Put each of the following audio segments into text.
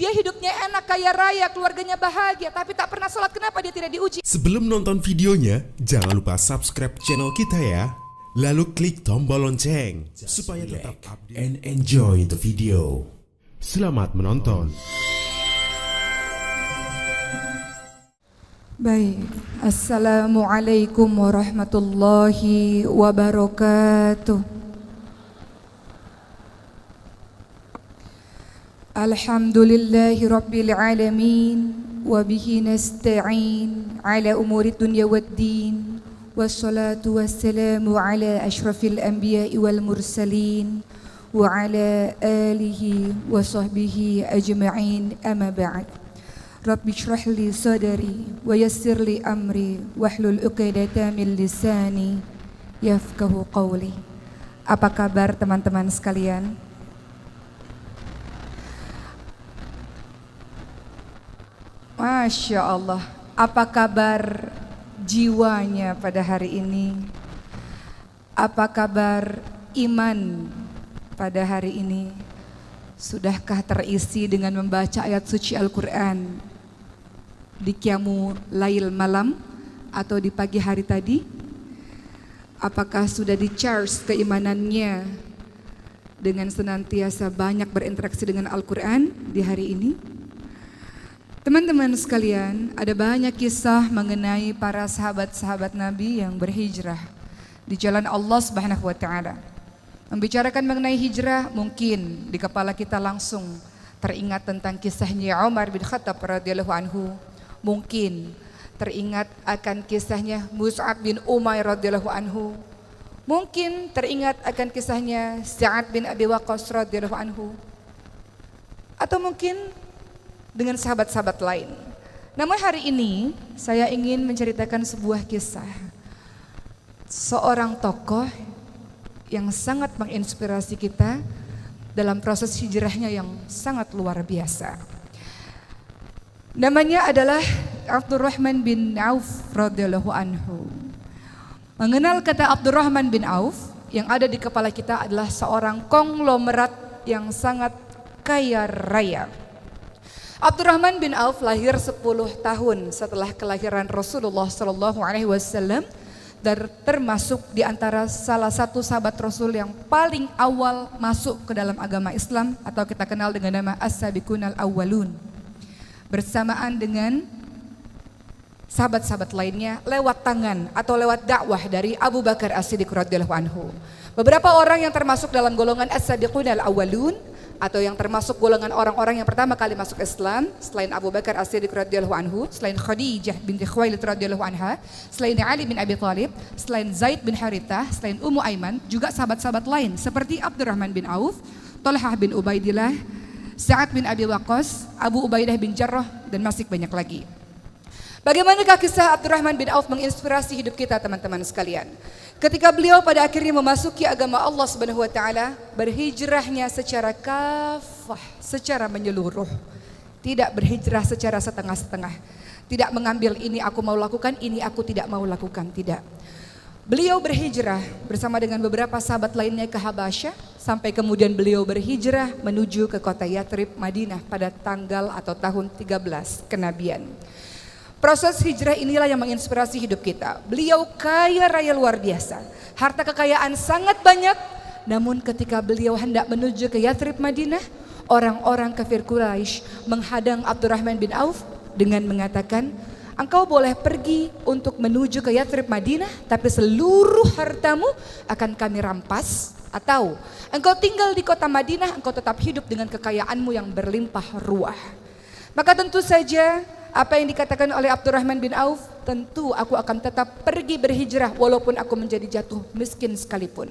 Dia hidupnya enak, kaya raya, keluarganya bahagia, tapi tak pernah sholat. Kenapa dia tidak diuji? Sebelum nonton videonya, jangan lupa subscribe channel kita ya. Lalu klik tombol lonceng supaya tetap update and enjoy the video. Selamat menonton. Baik, Assalamualaikum warahmatullahi wabarakatuh. Alhamdulillahi rabbil alamin, wabihi nasta'in ala umuri dunya waddin, wassalatu wassalamu ala ashrafil anbiya'i wal mursalin, wa ala alihi wa sahbihi ajma'in, amma ba'd. Rabbi shrah li sadri wa yassir li amri wahlul 'uqdatam min lisani yafqahu qawli. Apa kabar teman-teman sekalian? Masya Allah, apa kabar jiwanya pada hari ini? Apa kabar iman pada hari ini? Sudahkah terisi dengan membaca ayat suci Al-Quran di qiyamu lail malam atau di pagi hari tadi? Apakah sudah di-charge keimanannya dengan senantiasa banyak berinteraksi dengan Al-Quran di hari ini? Teman-teman sekalian, ada banyak kisah mengenai para sahabat-sahabat Nabi yang berhijrah di jalan Allah Subhanahu wa taala. Membicarakan mengenai hijrah, mungkin di kepala kita langsung teringat tentang kisahnya Umar bin Khattab radhiyallahu anhu. Mungkin teringat akan kisahnya Mus'ab bin Umair radhiyallahu anhu. Mungkin teringat akan kisahnya Sa'ad bin Abi Waqqas radhiyallahu anhu. Atau mungkin dengan sahabat-sahabat lain. Namun hari ini saya ingin menceritakan sebuah kisah seorang tokoh yang sangat menginspirasi kita dalam proses hijrahnya yang sangat luar biasa. Namanya adalah Abdurrahman bin Auf radhiyallahu anhu. Mengenal kata Abdurrahman bin Auf, yang ada di kepala kita adalah seorang konglomerat yang sangat kaya raya. Abdurrahman bin Auf lahir 10 tahun setelah kelahiran Rasulullah SAW dan termasuk di antara salah satu sahabat Rasul yang paling awal masuk ke dalam agama Islam atau kita kenal dengan nama As-Sabiqunal Awwalun. Bersamaan dengan sahabat-sahabat lainnya lewat tangan atau lewat dakwah dari Abu Bakar As-Siddiq radhiyallahu anhu. Beberapa orang yang termasuk dalam golongan As-Sabiqunal Awwalun atau yang termasuk golongan orang-orang yang pertama kali masuk Islam selain Abu Bakar As-Siddiq radhiyallahu anhu, selain Khadijah binti Khuwailid radhiyallahu anha, selain Ali bin Abi Thalib, selain Zaid bin Harithah, selain Ummu Aiman, juga sahabat-sahabat lain seperti Abdurrahman bin Auf, Talhah bin Ubaidillah, Sa'ad bin Abi Waqqas, Abu Ubaidah bin Jarrah, dan masih banyak lagi. Bagaimanakah kisah Abdurrahman bin Auf menginspirasi hidup kita teman-teman sekalian? Ketika beliau pada akhirnya memasuki agama Allah Subhanahu wa taala, berhijrahnya secara kafah, secara menyeluruh. Tidak berhijrah secara setengah-setengah. Tidak mengambil ini aku mau lakukan, ini aku tidak mau lakukan, tidak. Beliau berhijrah bersama dengan beberapa sahabat lainnya ke Habasyah, sampai kemudian beliau berhijrah menuju ke kota Yathrib, Madinah pada tanggal atau tahun 13 kenabian. Proses hijrah inilah yang menginspirasi hidup kita. Beliau kaya raya luar biasa. Harta kekayaan sangat banyak. Namun ketika beliau hendak menuju ke Yathrib Madinah, orang-orang kafir Quraisy menghadang Abdurrahman bin Auf dengan mengatakan, engkau boleh pergi untuk menuju ke Yathrib Madinah, tapi seluruh hartamu akan kami rampas. Atau engkau tinggal di kota Madinah, engkau tetap hidup dengan kekayaanmu yang berlimpah ruah. Maka tentu saja apa yang dikatakan oleh Abdurrahman bin Auf, tentu aku akan tetap pergi berhijrah walaupun aku menjadi jatuh miskin sekalipun.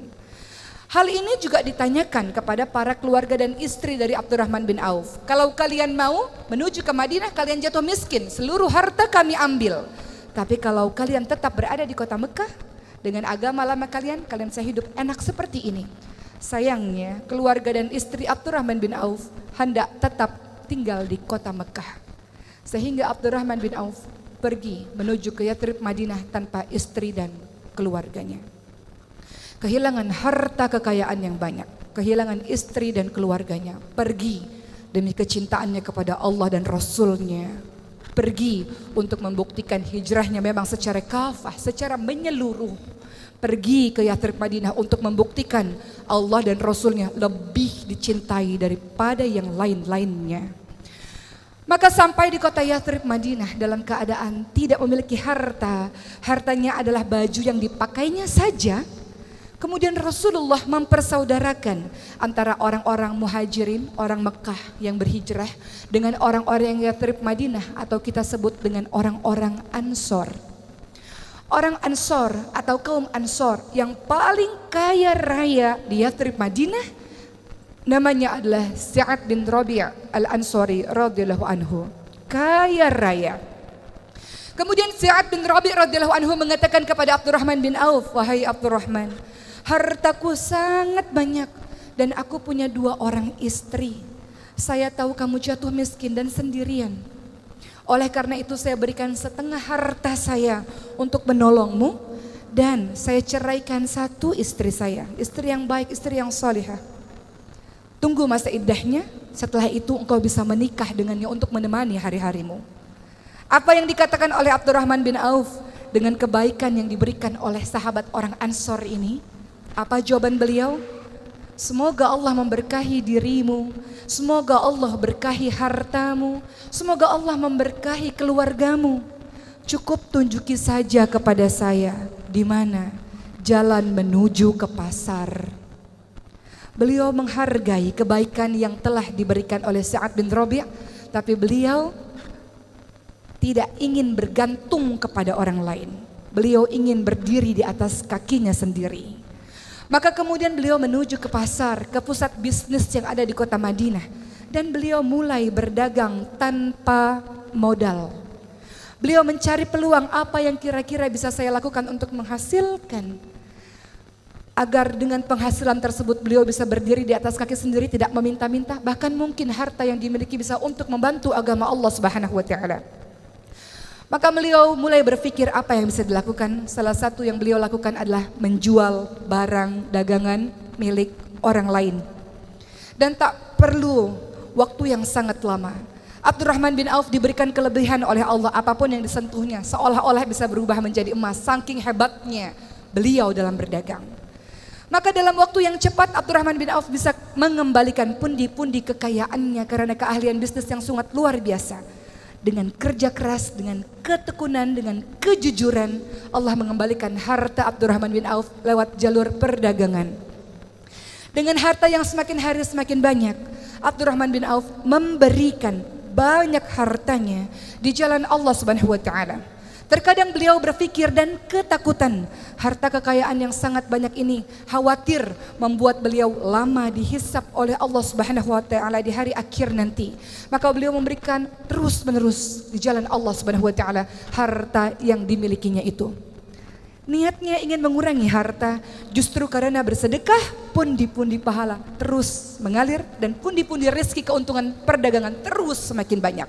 Hal ini juga ditanyakan kepada para keluarga dan istri dari Abdurrahman bin Auf. Kalau kalian mau menuju ke Madinah, kalian jatuh miskin, seluruh harta kami ambil. Tapi kalau kalian tetap berada di kota Mekah dengan agama lama kalian, kalian bisa hidup enak seperti ini. Sayangnya keluarga dan istri Abdurrahman bin Auf hendak tetap tinggal di kota Mekah. Sehingga Abdurrahman bin Auf pergi menuju ke Yathrib Madinah tanpa istri dan keluarganya. Kehilangan harta kekayaan yang banyak, kehilangan istri dan keluarganya, pergi demi kecintaannya kepada Allah dan Rasulnya, pergi untuk membuktikan hijrahnya memang secara kafah, secara menyeluruh. Pergi ke Yathrib Madinah untuk membuktikan Allah dan Rasulnya lebih dicintai daripada yang lain-lainnya. Maka sampai di kota Yathrib Madinah dalam keadaan tidak memiliki harta. Hartanya adalah baju yang dipakainya saja. Kemudian Rasulullah mempersaudarakan antara orang-orang muhajirin, orang Mekah yang berhijrah, dengan orang-orang yang Yathrib Madinah, atau kita sebut dengan orang-orang Ansor. Orang Ansor atau kaum Ansor yang paling kaya raya di Yathrib Madinah, namanya adalah Sa'ad bin Rabi' al-Ansari radhiyallahu anhu. Kaya raya. Kemudian Sa'ad bin Rabi' radhiyallahu anhu mengatakan kepada Abdurrahman bin Auf, "Wahai Abdurrahman, hartaku sangat banyak dan aku punya 2 orang istri. Saya tahu kamu jatuh miskin dan sendirian. Oleh karena itu saya berikan setengah harta saya untuk menolongmu, dan saya ceraikan 1 istri saya, istri yang baik, istri yang salihah. Tunggu masa iddahnya, setelah itu engkau bisa menikah dengannya untuk menemani hari-harimu." Apa yang dikatakan oleh Abdurrahman bin Auf dengan kebaikan yang diberikan oleh sahabat orang Ansor ini? Apa jawaban beliau? "Semoga Allah memberkahi dirimu, semoga Allah berkahi hartamu, semoga Allah memberkahi keluargamu. Cukup tunjuki saja kepada saya di mana jalan menuju ke pasar." Beliau menghargai kebaikan yang telah diberikan oleh Sa'ad bin Rabi', tapi beliau tidak ingin bergantung kepada orang lain. Beliau ingin berdiri di atas kakinya sendiri. Maka kemudian beliau menuju ke pasar, ke pusat bisnis yang ada di kota Madinah, dan beliau mulai berdagang tanpa modal. Beliau mencari peluang apa yang kira-kira bisa saya lakukan untuk menghasilkan, agar dengan penghasilan tersebut beliau bisa berdiri di atas kaki sendiri, tidak meminta-minta, bahkan mungkin harta yang dimiliki bisa untuk membantu agama Allah Subhanahu wa taala. Maka beliau mulai berpikir apa yang bisa dilakukan. Salah satu yang beliau lakukan adalah menjual barang dagangan milik orang lain. Dan tak perlu waktu yang sangat lama, Abdurrahman bin Auf diberikan kelebihan oleh Allah, apapun yang disentuhnya seolah-olah bisa berubah menjadi emas, saking hebatnya beliau dalam berdagang. Maka dalam waktu yang cepat Abdurrahman bin Auf bisa mengembalikan pundi-pundi kekayaannya karena keahlian bisnis yang sangat luar biasa. Dengan kerja keras, dengan ketekunan, dengan kejujuran, Allah mengembalikan harta Abdurrahman bin Auf lewat jalur perdagangan. Dengan harta yang semakin hari semakin banyak, Abdurrahman bin Auf memberikan banyak hartanya di jalan Allah Subhanahu wa taala. Terkadang beliau berpikir dan ketakutan, harta kekayaan yang sangat banyak ini khawatir membuat beliau lama dihisap oleh Allah Subhanahu wa taala di hari akhir nanti. Maka beliau memberikan terus-menerus di jalan Allah Subhanahu wa taala harta yang dimilikinya itu. Niatnya ingin mengurangi harta, justru karena bersedekah pundi-pundi pahala terus mengalir dan pundi-pundi rezeki keuntungan perdagangan terus semakin banyak.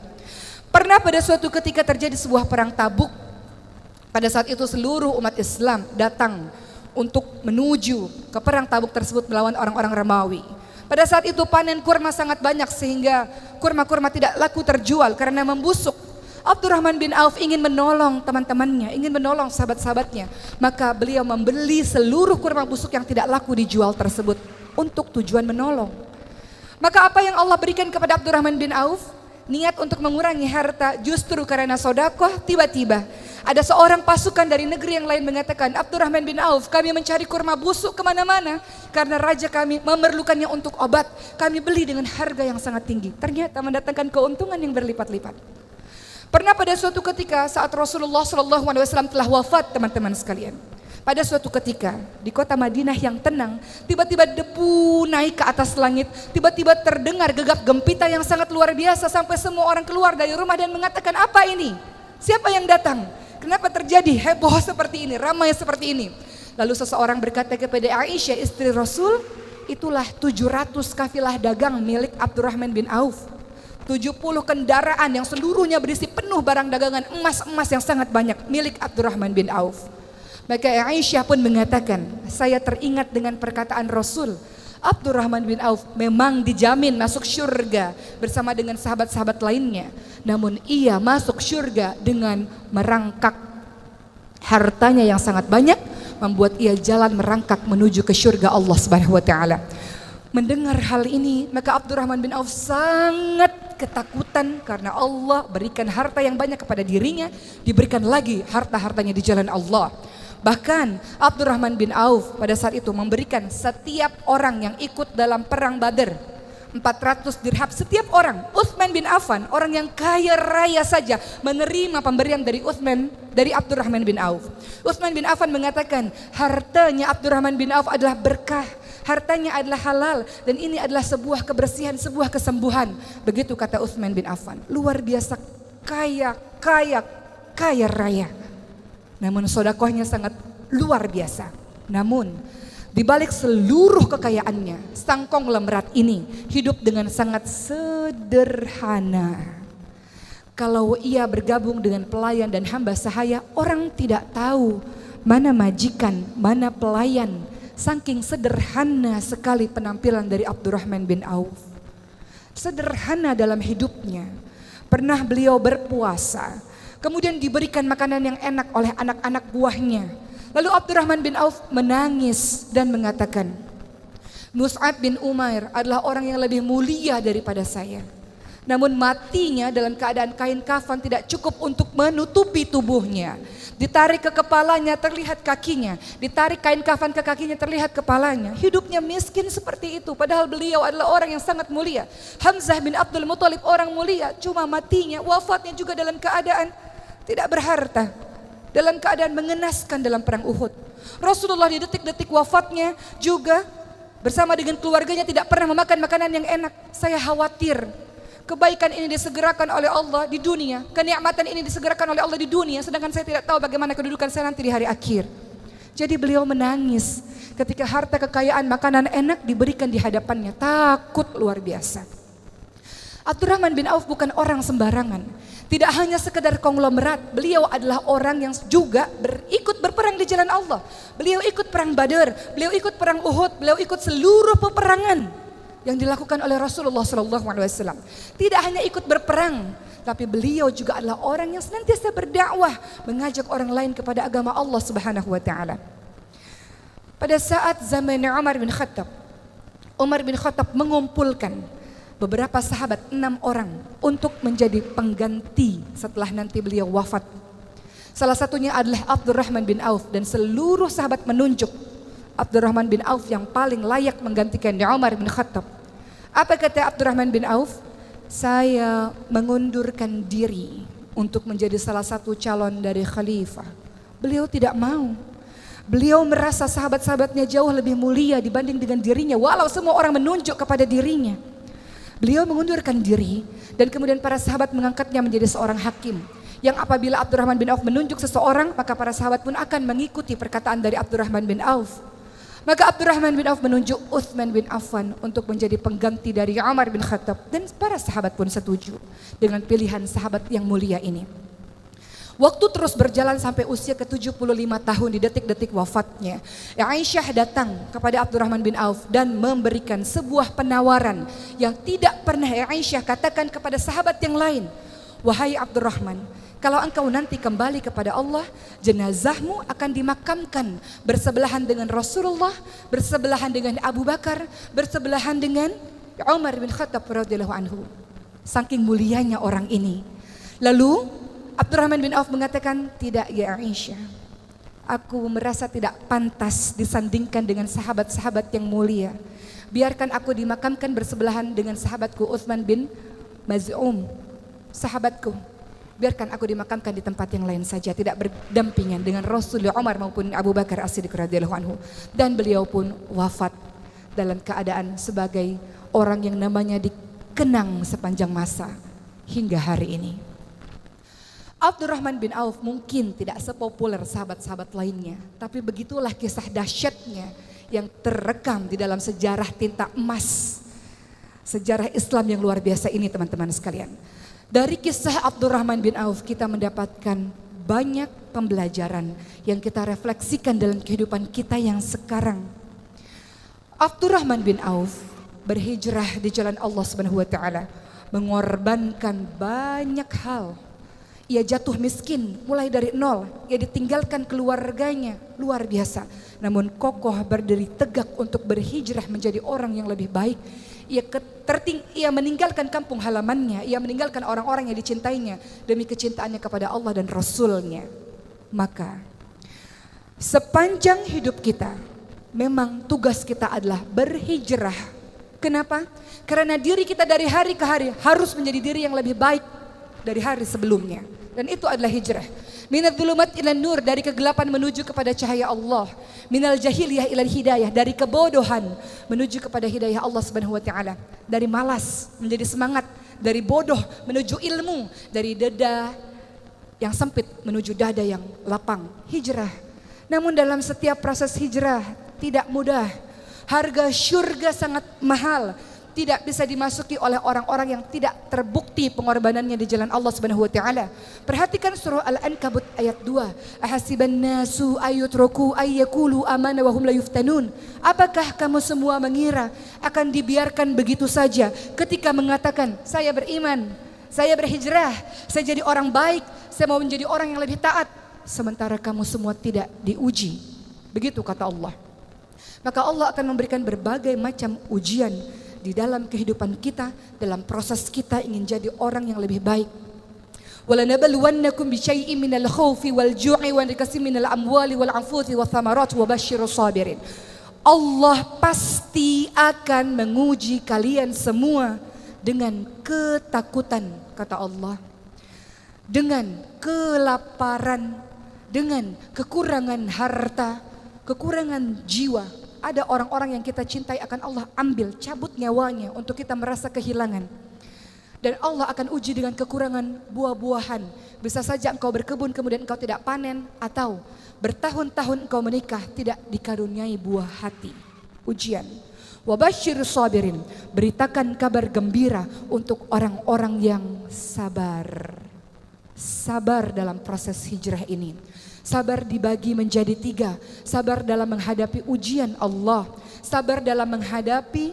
Pernah pada suatu ketika terjadi sebuah perang Tabuk. Pada saat itu seluruh umat Islam datang untuk menuju ke perang Tabuk tersebut melawan orang-orang Romawi. Pada saat itu panen kurma sangat banyak sehingga kurma-kurma tidak laku terjual karena membusuk. Abdurrahman bin Auf ingin menolong teman-temannya, ingin menolong sahabat-sahabatnya. Maka beliau membeli seluruh kurma busuk yang tidak laku dijual tersebut untuk tujuan menolong. Maka apa yang Allah berikan kepada Abdurrahman bin Auf? Niat untuk mengurangi harta, justru karena sodakoh. Tiba-tiba ada seorang pasukan dari negeri yang lain mengatakan, "Abdurrahman bin Auf, kami mencari kurma busuk kemana-mana karena raja kami memerlukannya untuk obat. Kami beli dengan harga yang sangat tinggi." Ternyata mendatangkan keuntungan yang berlipat-lipat. Pernah pada suatu ketika saat Rasulullah SAW telah wafat, teman-teman sekalian. Pada suatu ketika di kota Madinah yang tenang, tiba-tiba debu naik ke atas langit, tiba-tiba terdengar gegap gempita yang sangat luar biasa sampai semua orang keluar dari rumah dan mengatakan, "Apa ini? Siapa yang datang? Kenapa terjadi heboh seperti ini, ramai seperti ini?" Lalu seseorang berkata kepada Aisyah istri Rasul, "Itulah 700 kafilah dagang milik Abdurrahman bin Auf. 70 kendaraan yang seluruhnya berisi penuh barang dagangan emas-emas yang sangat banyak milik Abdurrahman bin Auf." Maka Aisyah pun mengatakan, "Saya teringat dengan perkataan Rasul, Abdurrahman bin Auf memang dijamin masuk syurga bersama dengan sahabat-sahabat lainnya. Namun ia masuk syurga dengan merangkak hartanya yang sangat banyak, membuat ia jalan merangkak menuju ke syurga Allah Subhanahu wa taala. Mendengar hal ini, maka Abdurrahman bin Auf sangat ketakutan karena Allah berikan harta yang banyak kepada dirinya, diberikan lagi harta-hartanya di jalan Allah. Bahkan Abdurrahman bin Auf pada saat itu memberikan setiap orang yang ikut dalam perang Badar 400 dirham setiap orang. Utsman bin Affan, orang yang kaya raya saja, menerima pemberian dari Abdurrahman bin Auf. Utsman bin Affan mengatakan, hartanya Abdurrahman bin Auf adalah berkah, hartanya adalah halal, dan ini adalah sebuah kebersihan, sebuah kesembuhan. Begitu kata Utsman bin Affan. Luar biasa kaya raya. Namun sedekahnya sangat luar biasa. Namun di balik seluruh kekayaannya, sang konglomerat ini hidup dengan sangat sederhana. Kalau ia bergabung dengan pelayan dan hamba sahaya, orang tidak tahu mana majikan, mana pelayan. Saking sederhana sekali penampilan dari Abdurrahman bin Auf. Sederhana dalam hidupnya. Pernah beliau berpuasa, kemudian diberikan makanan yang enak oleh anak-anak buahnya. Lalu Abdurrahman bin Auf menangis dan mengatakan, Mus'ab bin Umair adalah orang yang lebih mulia daripada saya. Namun matinya dalam keadaan kain kafan tidak cukup untuk menutupi tubuhnya. Ditarik ke kepalanya terlihat kakinya, ditarik kain kafan ke kakinya terlihat kepalanya. Hidupnya miskin seperti itu, padahal beliau adalah orang yang sangat mulia. Hamzah bin Abdul Muthalib orang mulia, cuma matinya, wafatnya juga dalam keadaan tidak berharta, dalam keadaan mengenaskan dalam perang Uhud. Rasulullah di detik-detik wafatnya juga bersama dengan keluarganya tidak pernah memakan makanan yang enak. Saya khawatir kebaikan ini disegerakan oleh Allah di dunia, kenikmatan ini disegerakan oleh Allah di dunia, sedangkan saya tidak tahu bagaimana kedudukan saya nanti di hari akhir. Jadi beliau menangis ketika harta kekayaan makanan enak diberikan di hadapannya, takut luar biasa. Abdurrahman bin Auf bukan orang sembarangan. Tidak hanya sekedar konglomerat, beliau adalah orang yang juga ikut berperang di jalan Allah. Beliau ikut perang Badar, beliau ikut perang Uhud, beliau ikut seluruh peperangan yang dilakukan oleh Rasulullah SAW. Tidak hanya ikut berperang, tapi beliau juga adalah orang yang senantiasa berdakwah, mengajak orang lain kepada agama Allah Subhanahu wa taala. Pada saat zaman Umar bin Khattab mengumpulkan beberapa sahabat, 6 orang untuk menjadi pengganti setelah nanti beliau wafat. Salah satunya adalah Abdurrahman bin Auf, dan seluruh sahabat menunjuk Abdurrahman bin Auf yang paling layak menggantikan Umar bin Khattab. Apa kata Abdurrahman bin Auf? Saya mengundurkan diri untuk menjadi salah satu calon dari khalifah. Beliau tidak mau. Beliau merasa sahabat-sahabatnya jauh lebih mulia dibanding dengan dirinya, walau semua orang menunjuk kepada dirinya. Beliau mengundurkan diri, dan kemudian para sahabat mengangkatnya menjadi seorang hakim. Yang apabila Abdurrahman bin Auf menunjuk seseorang, maka para sahabat pun akan mengikuti perkataan dari Abdurrahman bin Auf. Maka Abdurrahman bin Auf menunjuk Utsman bin Affan untuk menjadi pengganti dari Umar bin Khattab, dan para sahabat pun setuju dengan pilihan sahabat yang mulia ini. Waktu terus berjalan sampai usia ke-75 tahun di detik-detik wafatnya. Aisyah datang kepada Abdurrahman bin Auf dan memberikan sebuah penawaran yang tidak pernah Aisyah katakan kepada sahabat yang lain. Wahai Abdurrahman, kalau engkau nanti kembali kepada Allah, jenazahmu akan dimakamkan bersebelahan dengan Rasulullah, bersebelahan dengan Abu Bakar, bersebelahan dengan Umar bin Khattab radhiyallahu anhu. Saking mulianya orang ini. Lalu Abdurrahman bin Auf mengatakan, tidak ya Aisyah, aku merasa tidak pantas disandingkan dengan sahabat-sahabat yang mulia. Biarkan aku dimakamkan bersebelahan dengan sahabatku Utsman bin Maz'um, sahabatku. Biarkan aku dimakamkan di tempat yang lain saja, tidak berdampingan dengan Rasulullah, Umar maupun Abu Bakar As-Siddiq radhiyallahu anhu. Dan beliau pun wafat dalam keadaan sebagai orang yang namanya dikenang sepanjang masa hingga hari ini. Abdurrahman bin Auf mungkin tidak sepopuler sahabat-sahabat lainnya, tapi begitulah kisah dahsyatnya yang terekam di dalam sejarah tinta emas, sejarah Islam yang luar biasa ini, teman-teman sekalian. Dari kisah Abdurrahman bin Auf kita mendapatkan banyak pembelajaran yang kita refleksikan dalam kehidupan kita yang sekarang. Abdurrahman bin Auf berhijrah di jalan Allah Subhanahu wa taala, mengorbankan banyak hal. Ia jatuh miskin mulai dari nol, ia ditinggalkan keluarganya, luar biasa. Namun kokoh berdiri tegak untuk berhijrah menjadi orang yang lebih baik. Ia meninggalkan kampung halamannya, ia meninggalkan orang-orang yang dicintainya demi kecintaannya kepada Allah dan Rasulnya. Maka sepanjang hidup kita memang tugas kita adalah berhijrah. Kenapa? Karena diri kita dari hari ke hari harus menjadi diri yang lebih baik dari hari sebelumnya. Dan itu adalah hijrah. Minadz dzulumat ilan nur, dari kegelapan menuju kepada cahaya Allah. Minal jahiliyah ilal hidayah, dari kebodohan menuju kepada hidayah Allah Subhanahu wa taala. Dari malas menjadi semangat, dari bodoh menuju ilmu, dari dada yang sempit menuju dada yang lapang. Hijrah. Namun dalam setiap proses hijrah tidak mudah. Harga syurga sangat mahal. Tidak bisa dimasuki oleh orang-orang yang tidak terbukti pengorbanannya di jalan Allah Subhanahu wa taala. Perhatikan surah Al-Ankabut ayat 2. Ahasiban nasu ayyutraku ayyakulu amana wa hum la yuftanun. Apakah kamu semua mengira akan dibiarkan begitu saja ketika mengatakan saya beriman, saya berhijrah, saya jadi orang baik, saya mau menjadi orang yang lebih taat, sementara kamu semua tidak diuji. Begitu kata Allah. Maka Allah akan memberikan berbagai macam ujian di dalam kehidupan kita, dalam proses kita ingin jadi orang yang lebih baik. Walanabluwannakum bisyai'in minal khaufi wal ju'i wa naqsin minal amwali wal anfusi wath thamarat wa basyirus sabirin. Allah pasti akan menguji kalian semua dengan ketakutan, kata Allah, dengan kelaparan, dengan kekurangan harta, kekurangan jiwa. Ada orang-orang yang kita cintai akan Allah ambil, cabut nyawanya untuk kita merasa kehilangan. Dan Allah akan uji dengan kekurangan buah-buahan. Bisa saja engkau berkebun kemudian engkau tidak panen, atau bertahun-tahun engkau menikah tidak dikaruniai buah hati. Ujian. Wabasyirus sabirin, beritakan kabar gembira untuk orang-orang yang sabar. Sabar dalam proses hijrah ini. Sabar dibagi menjadi 3. Sabar dalam menghadapi ujian Allah, sabar dalam menghadapi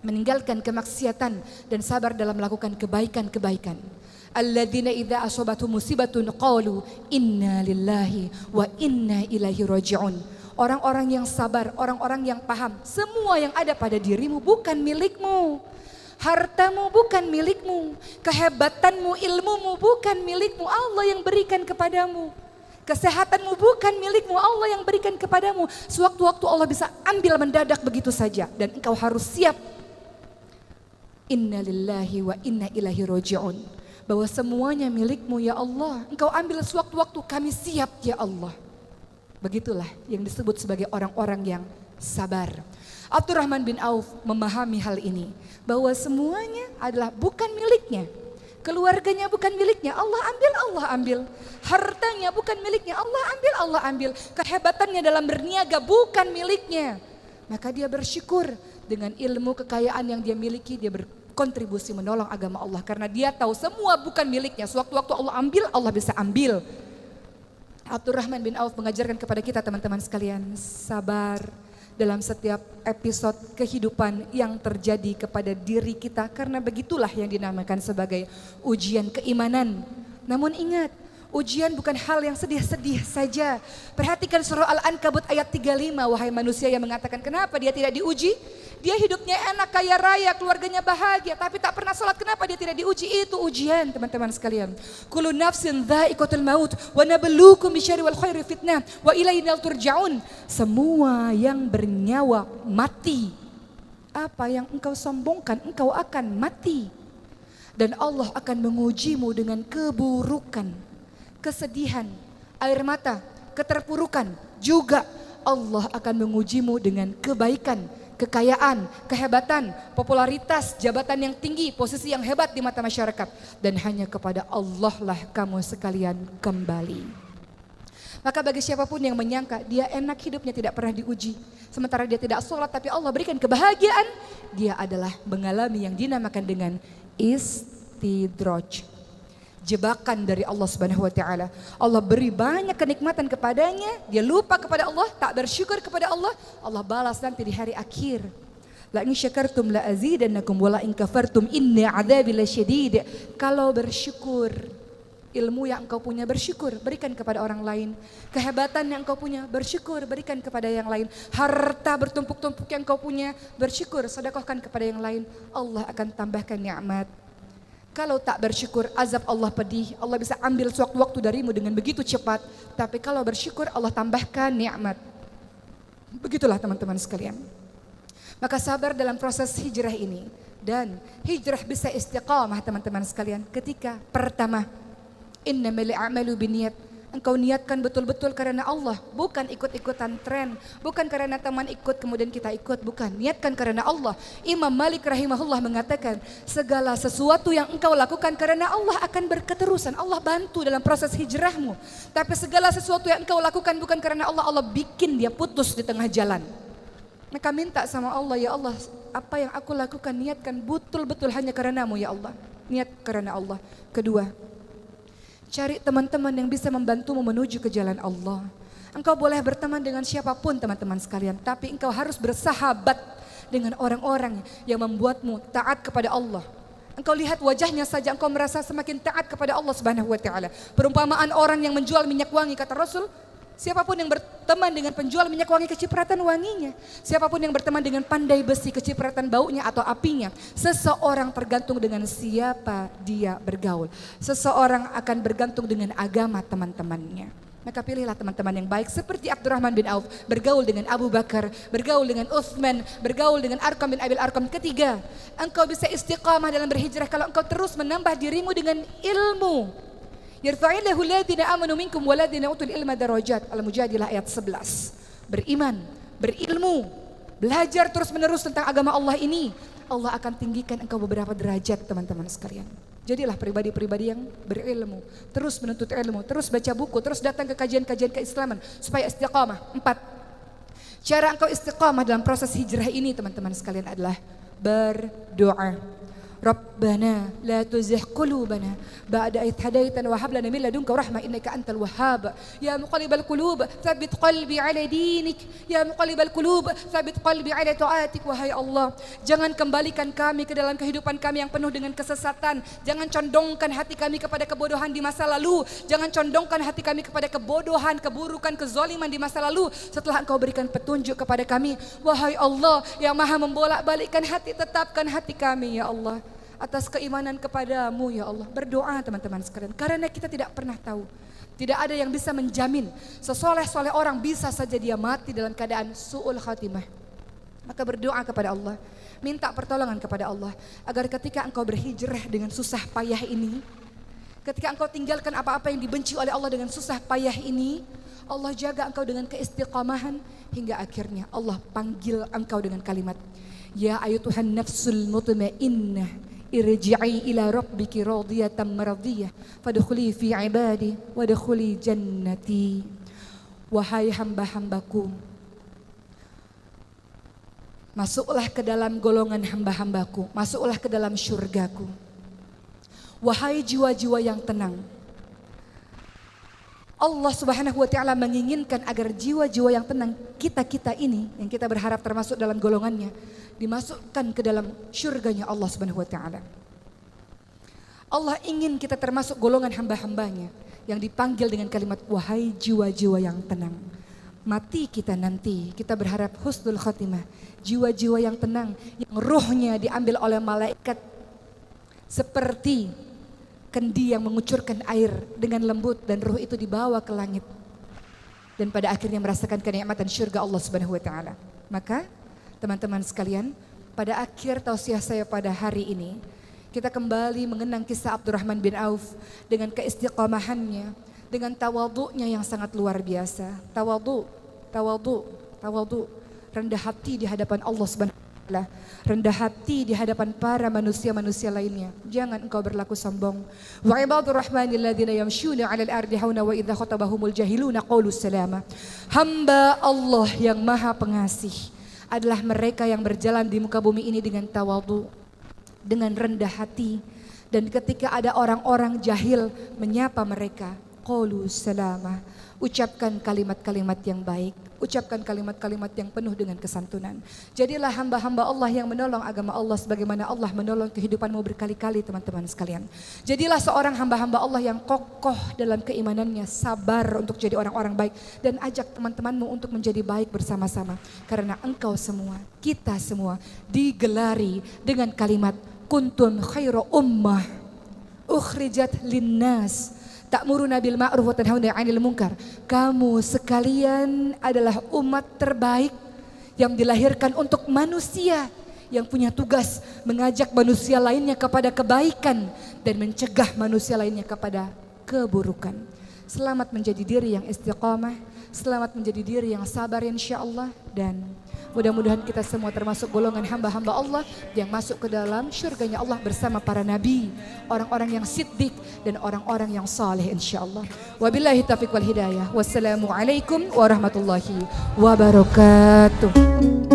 meninggalkan kemaksiatan, dan sabar dalam melakukan kebaikan-kebaikan. Alladzina idza asabatuhum musibatun qalu inna lillahi wa inna ilaihi raji'un. Orang-orang yang sabar, orang-orang yang paham, semua yang ada pada dirimu bukan milikmu. Hartamu bukan milikmu, kehebatanmu, ilmumu bukan milikmu, Allah yang berikan kepadamu. Kesehatanmu bukan milikmu, Allah yang berikan kepadamu. Sewaktu-waktu Allah bisa ambil mendadak begitu saja, dan engkau harus siap. Inna lillahi wa inna ilaihi raji'un. Bahwa semuanya milikmu ya Allah, engkau ambil sewaktu-waktu, kami siap ya Allah. Begitulah yang disebut sebagai orang-orang yang sabar. Abdurrahman bin Auf memahami hal ini, bahwa semuanya adalah bukan miliknya. Keluarganya bukan miliknya, Allah ambil. Hartanya bukan miliknya, Allah ambil. Kehebatannya dalam berniaga bukan miliknya. Maka dia bersyukur dengan ilmu kekayaan yang dia miliki, dia berkontribusi menolong agama Allah. Karena dia tahu semua bukan miliknya, sewaktu-waktu Allah ambil, Allah bisa ambil. Abdurrahman bin Auf mengajarkan kepada kita teman-teman sekalian, sabar dalam setiap episode kehidupan yang terjadi kepada diri kita, karena begitulah yang dinamakan sebagai ujian keimanan. Namun ingat, ujian bukan hal yang sedih-sedih saja. Perhatikan surah Al-Ankabut ayat 35, wahai manusia yang mengatakan kenapa dia tidak diuji? Dia hidupnya enak, kaya raya, keluarganya bahagia, tapi tak pernah sholat, kenapa dia tidak diuji? Itu ujian teman-teman sekalian. Kullu nafsin dha'iqatul maut wa nabluukum bisyarri wal khairi fitnah wa ilaina turja'un. Semua yang bernyawa mati. Apa yang engkau sombongkan, engkau akan mati. Dan Allah akan mengujimu dengan keburukan, kesedihan, air mata, keterpurukan. Juga Allah akan mengujimu dengan kebaikan, kekayaan, kehebatan, popularitas, jabatan yang tinggi, posisi yang hebat di mata masyarakat. Dan hanya kepada Allah lah kamu sekalian kembali. Maka bagi siapapun yang menyangka dia enak hidupnya tidak pernah diuji, sementara dia tidak sholat tapi Allah berikan kebahagiaan, dia adalah mengalami yang dinamakan dengan istidraj. jebakan dari Allah Subhanahu wa taala. Allah beri banyak kenikmatan kepadanya, dia lupa kepada Allah, tak bersyukur kepada Allah, Allah balas nanti di hari akhir. La in syakartum la azidannakum wa la in kafartum inna adzabi lasyadid. Kalau bersyukur, ilmu yang engkau punya bersyukur, berikan kepada orang lain. Kehebatan yang engkau punya bersyukur, berikan kepada yang lain. Harta bertumpuk-tumpuk yang engkau punya bersyukur, sedekahkan kepada yang lain. Allah akan tambahkan nikmat. Kalau tak bersyukur, azab Allah pedih. Allah bisa ambil sewaktu-waktu darimu dengan begitu cepat. Tapi kalau bersyukur, Allah tambahkan nikmat. Begitulah teman-teman sekalian. Maka sabar dalam proses hijrah ini. Dan hijrah bisa istiqamah teman-teman sekalian. Ketika pertama, innamal a'malu binniyat. Engkau niatkan betul-betul karena Allah, bukan ikut-ikutan tren, bukan karena teman ikut kemudian kita ikut, bukan. Niatkan karena Allah. Imam Malik rahimahullah mengatakan, segala sesuatu yang engkau lakukan karena Allah akan berketerusan. Allah bantu dalam proses hijrahmu. Tapi segala sesuatu yang engkau lakukan bukan karena Allah, Allah bikin dia putus di tengah jalan. Maka minta sama Allah, ya Allah, apa yang aku lakukan niatkan betul-betul hanya karenamu ya Allah. Niat karena Allah. Kedua, cari teman-teman yang bisa membantumu menuju ke jalan Allah. Engkau boleh berteman dengan siapapun teman-teman sekalian, tapi engkau harus bersahabat dengan orang-orang yang membuatmu taat kepada Allah. Engkau lihat wajahnya saja engkau merasa semakin taat kepada Allah Subhanahu wa taala. Perumpamaan orang yang menjual minyak wangi, kata Rasul, siapapun yang berteman dengan penjual minyak wangi kecipratan wanginya. Siapapun yang berteman dengan pandai besi kecipratan baunya atau apinya. Seseorang tergantung dengan siapa dia bergaul. Seseorang akan bergantung dengan agama teman-temannya. Maka pilihlah teman-teman yang baik seperti Abdurrahman bin Auf. Bergaul dengan Abu Bakar, bergaul dengan Uthman, bergaul dengan Arqam bin Abil Arqam. Ketiga, engkau bisa istiqamah dalam berhijrah kalau engkau terus menambah dirimu dengan ilmu. Yarfa'illahu alladhina amanu minkum waladhina utul ilma darajat. Al-Mujadilah ayat 11. Beriman, berilmu, belajar terus-menerus tentang agama Allah ini, Allah akan tinggikan engkau beberapa derajat teman-teman sekalian. Jadilah pribadi-pribadi yang berilmu, terus menuntut ilmu, terus baca buku, terus datang ke kajian-kajian keislaman supaya istiqamah. 4. Cara engkau istiqamah dalam proses hijrah ini teman-teman sekalian adalah berdoa. Rabbana la tuzigh qulubana ba'da idh hadaitana wa hab lana min ladunka rahmah innaka antal wahhab. Ya muqallibal qulub tsabbit qalbi ala dinik. Ya muqallibal qulub tsabbit qalbi ala taatik. Wahai Allah, jangan kembalikan kami ke dalam kehidupan kami yang penuh dengan kesesatan. Jangan condongkan hati kami kepada kebodohan di masa lalu. Jangan condongkan hati kami kepada kebodohan, keburukan, kezaliman di masa lalu. Setelah engkau berikan petunjuk kepada kami, wahai Allah yang maha membolak-balikkan hati, tetapkan hati kami ya Allah atas keimanan kepadamu ya Allah. Berdoa teman-teman sekalian, karena kita tidak pernah tahu. Tidak ada yang bisa menjamin sesoleh-soleh orang bisa saja dia mati dalam keadaan su'ul khatimah. Maka berdoa kepada Allah, minta pertolongan kepada Allah agar ketika engkau berhijrah dengan susah payah ini, ketika engkau tinggalkan apa-apa yang dibenci oleh Allah dengan susah payah ini, Allah jaga engkau dengan keistiqamahan hingga akhirnya Allah panggil engkau dengan kalimat, ya ayyuhan nafsul mutmainnah irji'i ila rabbiki radiyatan maradiyah fadkhuli fi ibadi wadkhuli jannati. Wahai hamba-hambaku, masuklah ke dalam golongan hamba-hambaku, masuklah ke dalam syurgaku. Wahai jiwa-jiwa yang tenang, Allah Subhanahu wa taala menginginkan agar jiwa-jiwa yang tenang kita ini, yang kita berharap termasuk dalam golongannya, dimasukkan ke dalam syurganya Allah Subhanahu wa taala. Allah ingin kita termasuk golongan hamba-hambanya yang dipanggil dengan kalimat wahai jiwa-jiwa yang tenang. Mati kita nanti, kita berharap husnul khatimah. Jiwa-jiwa yang tenang, yang ruhnya diambil oleh malaikat seperti kendi yang mengucurkan air dengan lembut, dan ruh itu dibawa ke langit dan pada akhirnya merasakan kenikmatan syurga Allah Subhanahu wa taala. Maka teman-teman sekalian, pada akhir tausiah saya pada hari ini, kita kembali mengenang kisah Abdurrahman bin Auf dengan keistiqamahannya, dengan tawadhu'nya yang sangat luar biasa. Tawadhu, rendah hati di hadapan Allah Subhanahu wa taala, rendah hati di hadapan para manusia-manusia lainnya. Jangan engkau berlaku sombong. Wa ibadur rahmanil ladzina yamshuna 'alal ardi hauna wa idza khatabahumul jahiluna qalu salama. Hamba Allah yang Maha Pengasih adalah mereka yang berjalan di muka bumi ini dengan tawadhu, dengan rendah hati, Dan ketika ada orang-orang jahil menyapa mereka, qalu salamah, ucapkan kalimat-kalimat yang baik, ucapkan kalimat-kalimat yang penuh dengan kesantunan. Jadilah hamba-hamba Allah yang menolong agama Allah sebagaimana Allah menolong kehidupanmu berkali-kali teman-teman sekalian. Jadilah seorang hamba-hamba Allah yang kokoh dalam keimanannya, sabar untuk jadi orang-orang baik, dan ajak teman-temanmu untuk menjadi baik bersama-sama. Karena engkau semua, kita semua digelari dengan kalimat kuntum khairu ummah ukhrijat linnas ta'muruna bil ma'ruf wa tanhauna 'anil munkar. Kamu sekalian adalah umat terbaik yang dilahirkan untuk manusia, yang punya tugas mengajak manusia lainnya kepada kebaikan dan mencegah manusia lainnya kepada keburukan. Selamat menjadi diri yang istiqamah, selamat menjadi diri yang sabar insyaallah, dan mudah-mudahan kita semua termasuk golongan hamba-hamba Allah yang masuk ke dalam syurganya Allah bersama para nabi, orang-orang yang siddiq dan orang-orang yang saleh insyaallah. Wabillahi taufiq wal hidayah. Wassalamualaikum warahmatullahi wabarakatuh.